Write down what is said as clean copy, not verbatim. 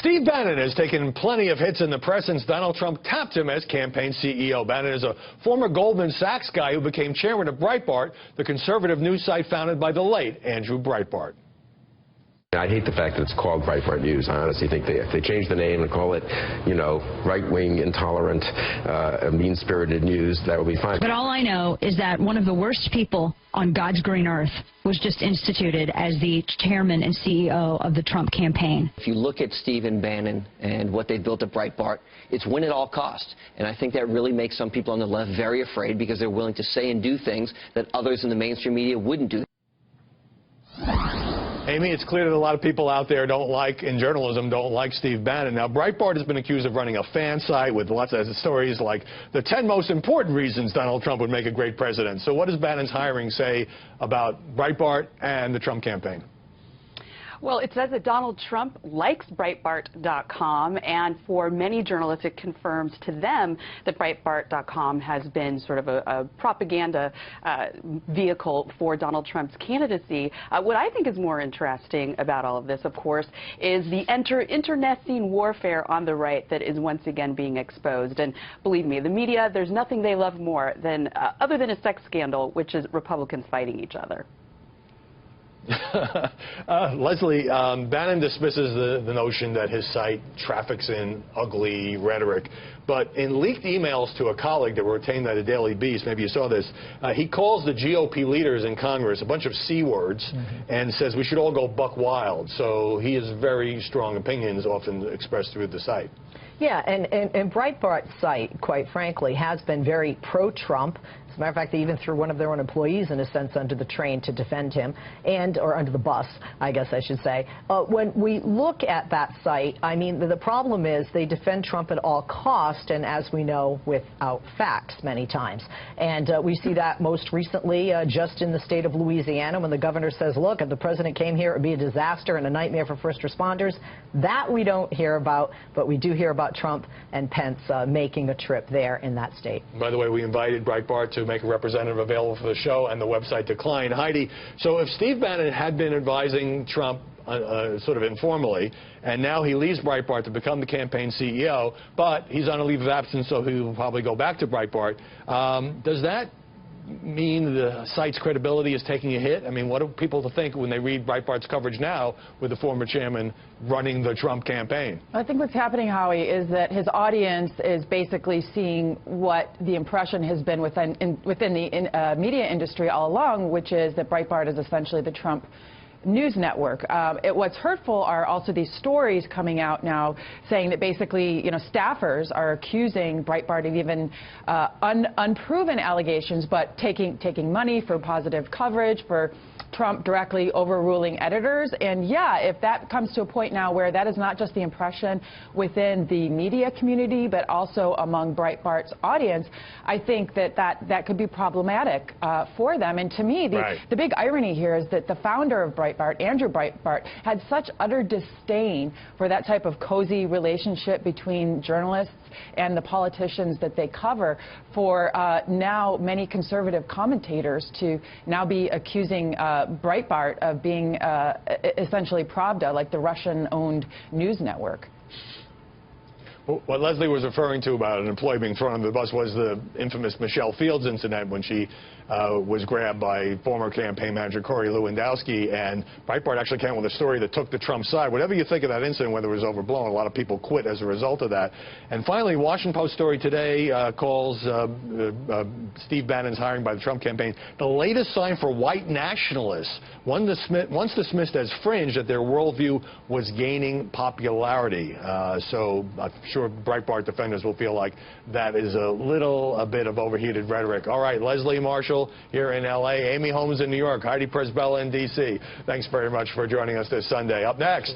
Steve Bannon has taken plenty of hits in the press since Donald Trump tapped him as campaign CEO. Bannon is a former Goldman Sachs guy who became chairman of Breitbart, the conservative news site founded by the late Andrew Breitbart. I hate the fact that it's called Breitbart News. I honestly think if they change the name and call it, right-wing, intolerant, mean-spirited news, that would be fine. But all I know is that one of the worst people on God's green earth was just instituted as the chairman and CEO of the Trump campaign. If you look at Steve and Bannon and what they built at Breitbart, it's win at all costs. And I think that really makes some people on the left very afraid because they're willing to say and do things that others in the mainstream media wouldn't do. Amy, it's clear that a lot of people out there in journalism don't like Steve Bannon. Now, Breitbart has been accused of running a fan site with lots of stories like the 10 most important reasons Donald Trump would make a great president. So what does Bannon's hiring say about Breitbart and the Trump campaign? Well, it says that Donald Trump likes Breitbart.com, and for many journalists, it confirms to them that Breitbart.com has been sort of a propaganda vehicle for Donald Trump's candidacy. What I think is more interesting about all of this, of course, is the internecine warfare on the right that is once again being exposed. And believe me, the media, there's nothing they love more than, other than a sex scandal, which is Republicans fighting each other. Leslie, Bannon dismisses the notion that his site traffics in ugly rhetoric, but in leaked emails to a colleague that were obtained by the Daily Beast, maybe you saw this, he calls the GOP leaders in Congress a bunch of C words and says we should all go buck wild. So he has very strong opinions often expressed through the site. Yeah, and Breitbart's site, quite frankly, has been very pro-Trump. As a matter of fact, they even threw one of their own employees, in a sense, under the train to defend him, or under the bus, I guess I should say. When we look at that site, I mean, the problem is they defend Trump at all cost, and as we know, without facts many times. And we see that most recently just in the state of Louisiana when the governor says, look, if the president came here, it would be a disaster and a nightmare for first responders. That we don't hear about, but we do hear about Trump and Pence making a trip there in that state. By the way, we invited Breitbart to make a representative available for the show, and the website declined. Heidi, so if Steve Bannon had been advising Trump sort of informally, and now he leaves Breitbart to become the campaign CEO, but he's on a leave of absence, so he will probably go back to Breitbart, does that mean the site's credibility is taking a hit? I mean, what do people think when they read Breitbart's coverage now with the former chairman running the Trump campaign? I think what's happening, Howie, is that his audience is basically seeing what the impression has been within the media industry all along, which is that Breitbart is essentially the Trump news network. What's hurtful are also these stories coming out now saying that basically, staffers are accusing Breitbart of even unproven allegations, but taking money for positive coverage, for Trump directly overruling editors. And yeah, if that comes to a point now where that is not just the impression within the media community, but also among Breitbart's audience, I think that could be problematic for them. And to me, the big irony here is that the founder of Breitbart, Andrew Breitbart, had such utter disdain for that type of cozy relationship between journalists and the politicians that they cover, for now many conservative commentators to now be accusing Breitbart of being essentially Pravda, like the Russian-owned news network. What Leslie was referring to about an employee being thrown under the bus was the infamous Michelle Fields incident when she was grabbed by former campaign manager Corey Lewandowski, and Breitbart actually came with a story that took the Trump side. Whatever you think of that incident, whether it was overblown, a lot of people quit as a result of that. And finally, Washington Post story today calls Steve Bannon's hiring by the Trump campaign the latest sign for white nationalists, once dismissed as fringe, that their worldview was gaining popularity. So I'm sure Breitbart defenders will feel like that is a bit of overheated rhetoric. All right, Leslie Marshall here in L.A., Amy Holmes in New York, Heidi Presbella in D.C. Thanks very much for joining us this Sunday. Up next.